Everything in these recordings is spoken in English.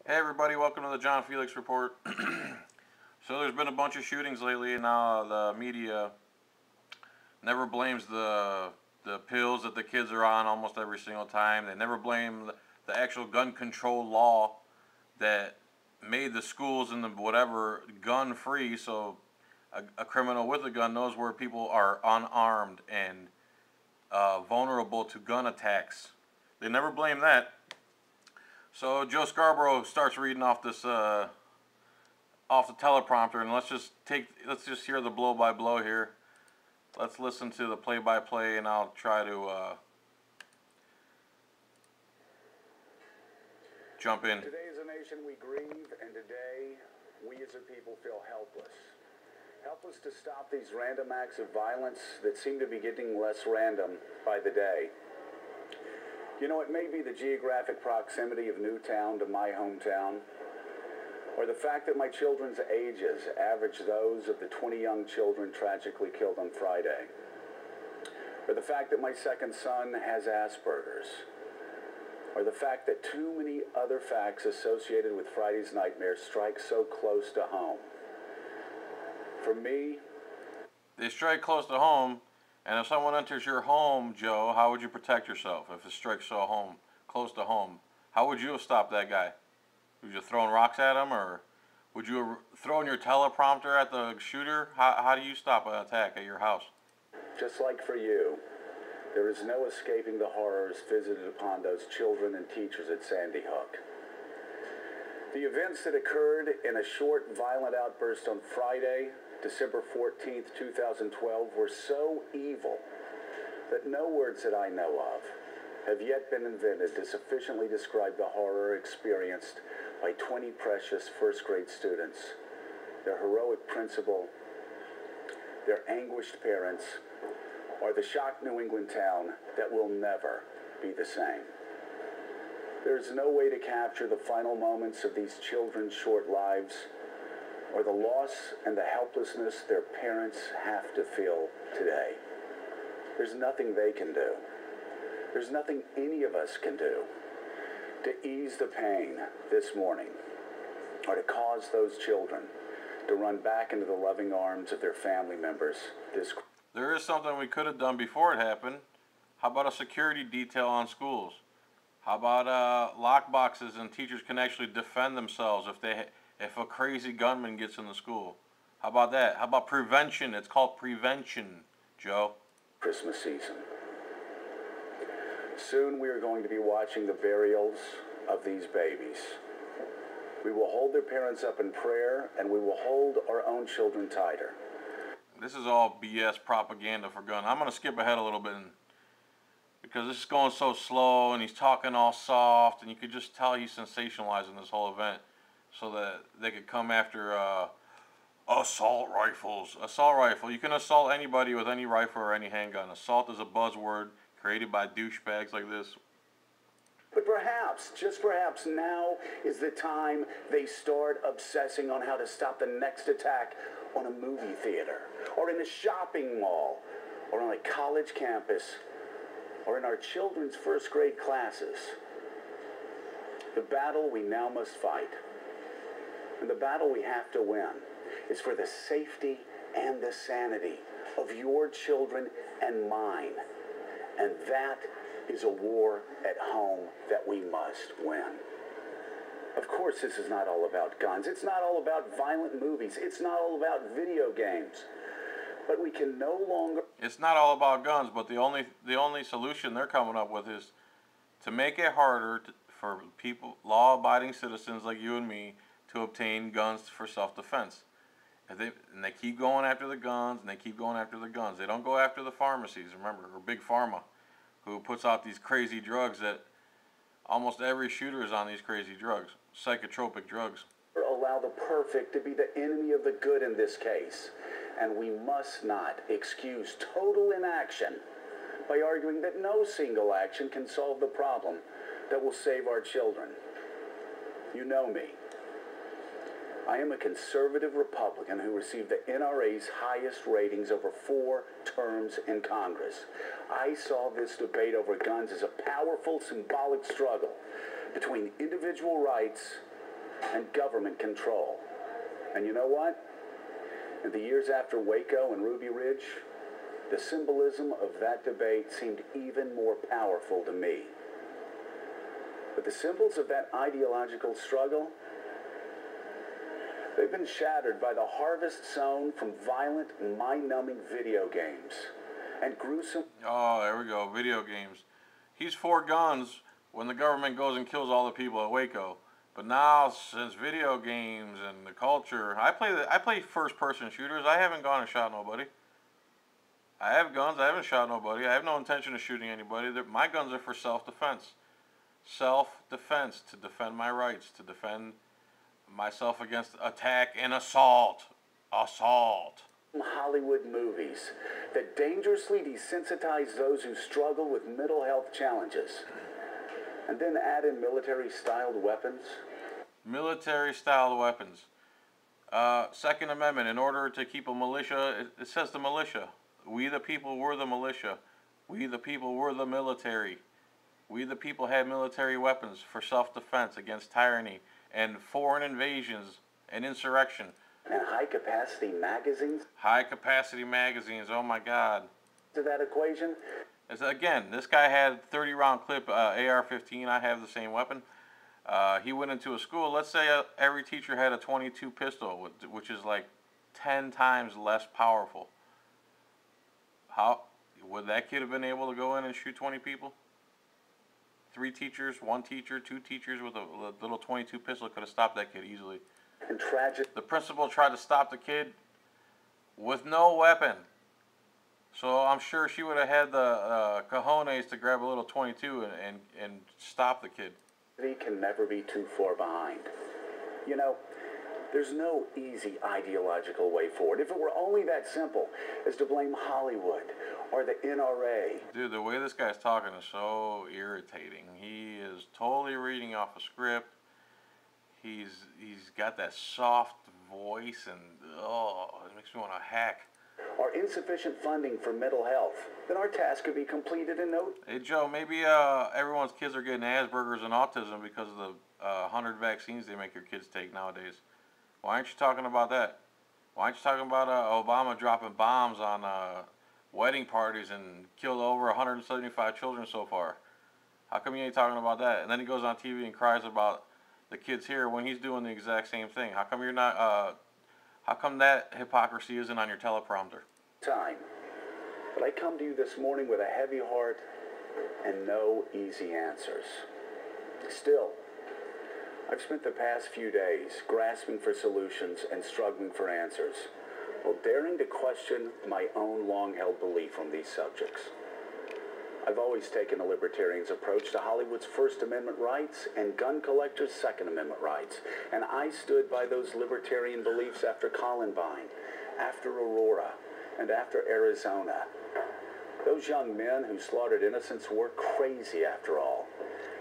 Hey everybody, welcome to the John Felix Report. So there's been a bunch of shootings lately, and now the media never blames the pills that the kids are on almost every single time. They never blame the actual gun control law that made the schools and the whatever gun free, so a criminal with a gun knows where people are unarmed and vulnerable to gun attacks. They never blame that. So Joe Scarborough starts reading off this off the teleprompter, and let's just hear the blow by blow here. Let's listen to the play by play, and I'll try to jump in. Today as a nation we grieve, and today we as a people feel helpless. Helpless to stop these random acts of violence that seem to be getting less random by the day. You know, it may be the geographic proximity of Newtown to my hometown, or the fact that my children's ages average those of the 20 young children tragically killed on Friday, or the fact that my second son has Asperger's, or the fact that too many other facts associated with Friday's nightmares strike so close to home. For me, they strike close to home. And if someone enters your home, Joe, how would you protect yourself if it strikes close to home? How would you have stopped that guy? Would you have thrown rocks at him, or would you have thrown your teleprompter at the shooter? How do you stop an attack at your house? just like for you, there is no escaping the horrors visited upon those children and teachers at Sandy Hook. The events that occurred in a short, violent outburst on Friday, December 14th, 2012, were so evil that no words that I know of have yet been invented to sufficiently describe the horror experienced by 20 precious first-grade students, their heroic principal, their anguished parents, or the shocked New England town that will never be the same. There is no way to capture the final moments of these children's short lives, or the loss and the helplessness their parents have to feel today. There's nothing they can do. There's nothing any of us can do to ease the pain this morning, or to cause those children to run back into the loving arms of their family members. There is something we could have done before it happened. How about a security detail on schools? How about lock boxes, and teachers can actually defend themselves if a crazy gunman gets in the school? How about that? How about prevention? It's called prevention, Joe. Christmas season. Soon we are going to be watching the burials of these babies. We will hold their parents up in prayer, and we will hold our own children tighter. This is all BS propaganda for gun. I'm going to skip ahead a little bit because this is going so slow, and he's talking all soft, and you could just tell he's sensationalizing this whole event so that they could come after assault rifles. Assault rifle. You can assault anybody with any rifle or any handgun. Assault is a buzzword created by douchebags like this. But perhaps, just perhaps, now is the time they start obsessing on how to stop the next attack on a movie theater, or in a shopping mall, or on a college campus, or in our children's first grade classes. The battle we now must fight, and the battle we have to win, is for the safety and the sanity of your children and mine. And that is a war at home that we must win. Of course, this is not all about guns. It's not all about violent movies. It's not all about video games. But we can no longer... It's not all about guns, but the only solution they're coming up with is to make it harder for people, law-abiding citizens like you and me, to obtain guns for self-defense. And they keep going after the guns, and they keep going after the guns. They don't go after the pharmacies, remember, or Big Pharma, who puts out these crazy drugs that almost every shooter is on these crazy drugs, psychotropic drugs. Allow the perfect to be the enemy of the good in this case. And we must not excuse total inaction by arguing that no single action can solve the problem that will save our children. You know me. I am a conservative Republican who received the NRA's highest ratings over 4 terms in Congress. I saw this debate over guns as a powerful symbolic struggle between individual rights and government control. And you know what? In the years after Waco and Ruby Ridge, the symbolism of that debate seemed even more powerful to me. But the symbols of that ideological struggle, they've been shattered by the harvest sown from violent, mind-numbing video games and gruesome... Oh, there we go, video games. He's for guns when the government goes and kills all the people at Waco. But now, since video games and the culture, I play first-person shooters. I haven't gone and shot nobody. I have guns. I haven't shot nobody. I have no intention of shooting anybody. My guns are for self-defense. Self-defense, to defend my rights, to defend myself against attack and assault. Assault. Hollywood movies that dangerously desensitize those who struggle with mental health challenges. And then add in military-styled weapons. Military-styled weapons. Second Amendment, in order to keep a militia, it says the militia. We the people were the militia. We the people were the military. We the people had military weapons for self-defense against tyranny and foreign invasions and insurrection. And high-capacity magazines? High-capacity magazines, oh my God. To that equation? Again, this guy had 30-round clip AR-15. I have the same weapon. He went into a school. Let's say every teacher had a .22 pistol, which is like 10 times less powerful. How would that kid have been able to go in and shoot 20 people? 3 teachers, 1 teacher, 2 teachers with a little .22 pistol could have stopped that kid easily. And tragic. The principal tried to stop the kid with no weapon. So I'm sure she would have had the cojones to grab a little .22 and stop the kid. He can never be too far behind. You know, there's no easy ideological way forward. If it were only that simple as to blame Hollywood or the NRA. Dude, the way this guy's talking is so irritating. He is totally reading off a script. He's got that soft voice and, oh, it makes me want to hack. Or insufficient funding for mental health, then our task could be completed in no... Hey, Joe, maybe everyone's kids are getting Asperger's and autism because of the 100 vaccines they make your kids take nowadays. Why aren't you talking about that? Why aren't you talking about Obama dropping bombs on wedding parties and killed over 175 children so far? How come you ain't talking about that? And then he goes on TV and cries about the kids here when he's doing the exact same thing. How come you're not... How come that hypocrisy isn't on your teleprompter? Time. But I come to you this morning with a heavy heart and no easy answers. Still, I've spent the past few days grasping for solutions and struggling for answers, while daring to question my own long-held belief on these subjects. I've always taken a libertarian's approach to Hollywood's First Amendment rights and gun collectors' Second Amendment rights, and I stood by those libertarian beliefs after Columbine, after Aurora, and after Arizona. Those young men who slaughtered innocents were crazy after all,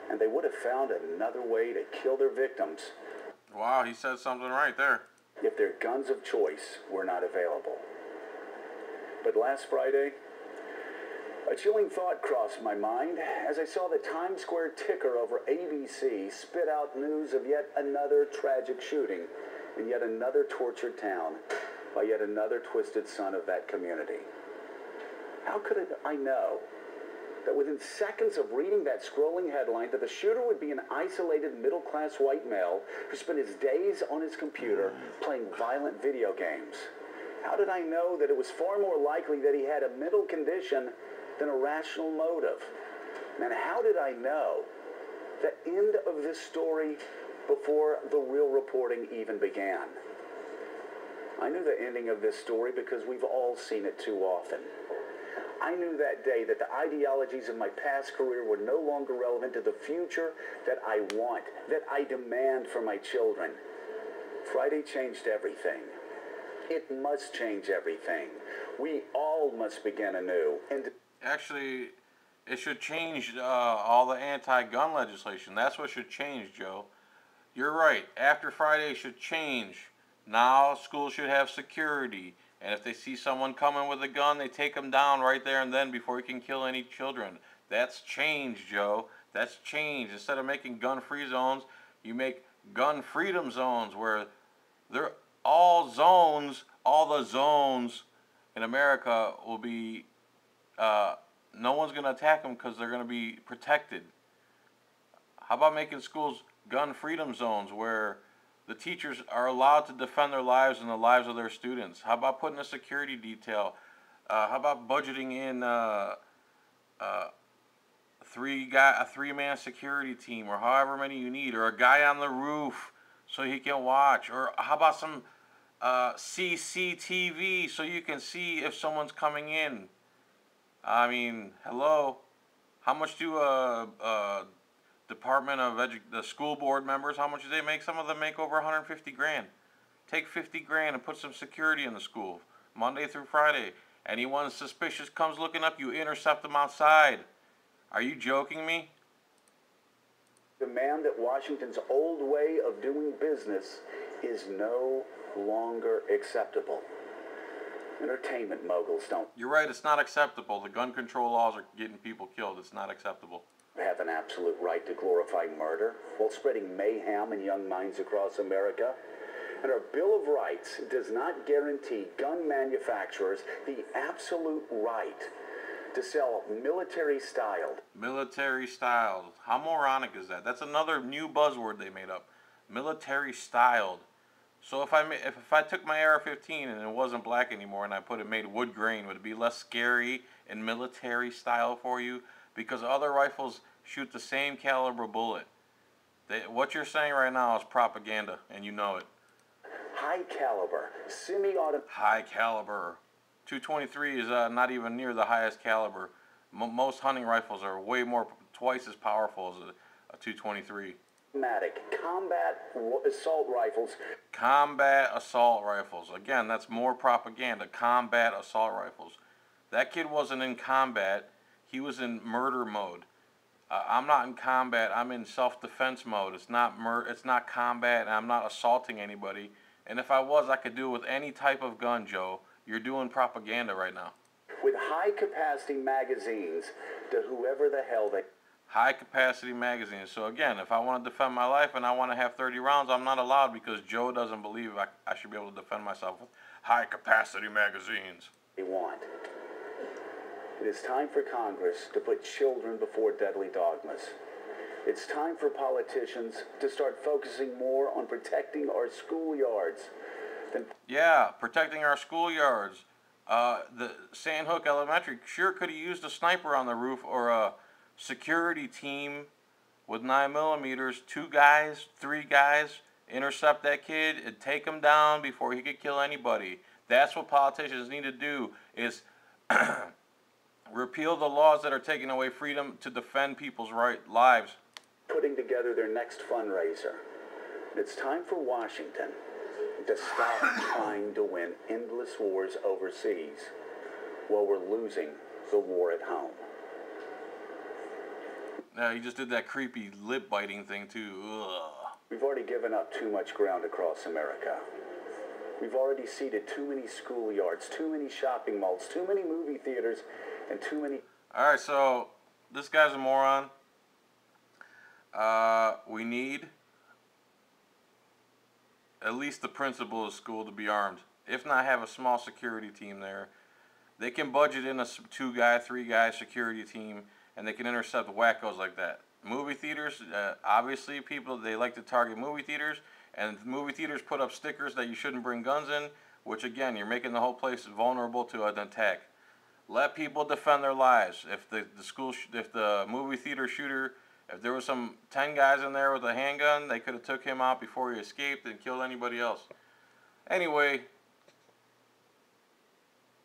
and they would have found another way to kill their victims. Wow, he said something right there. If their guns of choice were not available. But last Friday, a chilling thought crossed my mind as I saw the Times Square ticker over ABC spit out news of yet another tragic shooting in yet another tortured town by yet another twisted son of that community. How could I know that within seconds of reading that scrolling headline that the shooter would be an isolated middle-class white male who spent his days on his computer playing violent video games? How did I know that it was far more likely that he had a mental condition than a rational motive? And how did I know the end of this story before the real reporting even began? I knew the ending of this story because we've all seen it too often. I knew that day that the ideologies of my past career were no longer relevant to the future that I want, that I demand for my children. Friday changed everything. It must change everything. We all must begin anew. And actually, it should change all the anti-gun legislation. That's what should change, Joe. You're right. After Friday should change. Now schools should have security. And if they see someone coming with a gun, they take them down right there and then before he can kill any children. That's change, Joe. That's change. Instead of making gun-free zones, you make gun freedom zones where they're all the zones in America will be, no one's going to attack them because they're going to be protected. How about making schools gun freedom zones where the teachers are allowed to defend their lives and the lives of their students? How about putting a security detail? How about budgeting in a three-man security team, or however many you need, or a guy on the roof so he can watch? Or how about some CCTV so you can see if someone's coming in? I mean, hello. How much do Department of the school board members, how much do they make? Some of them make over 150 grand. Take 50 grand and put some security in the school, Monday through Friday. Anyone suspicious comes looking up, you intercept them outside. Are you joking me? Demand that Washington's old way of doing business is no longer acceptable. Entertainment moguls don't. You're right, it's not acceptable. The gun control laws are getting people killed. It's not acceptable. Have an absolute right to glorify murder while spreading mayhem in young minds across America. And our Bill of Rights does not guarantee gun manufacturers the absolute right to sell military-styled. Military-styled. How moronic is that? That's another new buzzword they made up. Military-styled. So if I took my AR-15 and it wasn't black anymore and I put it made wood grain, would it be less scary and military style for you? Because other rifles shoot the same caliber bullet. What you're saying right now is propaganda, and you know it. High caliber, semi-automatic. High caliber. 223 is not even near the highest caliber. Most hunting rifles are way more, twice as powerful as a 223. Combat assault rifles. Combat assault rifles. Again, that's more propaganda. Combat assault rifles. That kid wasn't in combat. He was in murder mode. I'm not in combat. I'm in self-defense mode. It's not combat, and I'm not assaulting anybody. And if I was, I could do it with any type of gun, Joe. You're doing propaganda right now. With high-capacity magazines to whoever the hell they... High-capacity magazines. So again, if I want to defend my life and I want to have 30 rounds, I'm not allowed because Joe doesn't believe I should be able to defend myself with high-capacity magazines. They want. It is time for Congress to put children before deadly dogmas. It's time for politicians to start focusing more on protecting our schoolyards. Yeah, protecting our schoolyards. The Sandhook Elementary sure could have used a sniper on the roof or a security team with 9mm, 2 guys, 3 guys, intercept that kid and take him down before he could kill anybody. That's what politicians need to do, is repeal the laws that are taking away freedom to defend people's lives. Putting together their next fundraiser. It's time for Washington to stop trying to win endless wars overseas while we're losing the war at home. Yeah, he just did that creepy lip-biting thing, too. Ugh. We've already given up too much ground across America. We've already ceded too many schoolyards, too many shopping malls, too many movie theaters, and too many... All right, so this guy's a moron. We need at least the principal of school to be armed. If not, have a small security team there. They can budget in a 2-guy, 3-guy security team, and they can intercept wackos like that. Movie theaters, obviously people, they like to target movie theaters, and movie theaters put up stickers that you shouldn't bring guns in, which again, you're making the whole place vulnerable to an attack. Let people defend their lives. If the movie theater shooter, if there was some 10 guys in there with a handgun, they could have took him out before he escaped and killed anybody else. Anyway,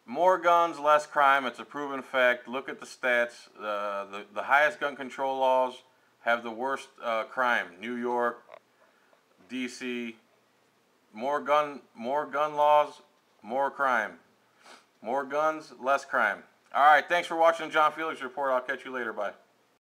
more guns, less crime. It's a proven fact. Look at the stats. The highest gun control laws have the worst crime. New York, D.C. More gun laws, more crime. More guns, less crime. All right, thanks for watching the John Felix Report. I'll catch you later. Bye.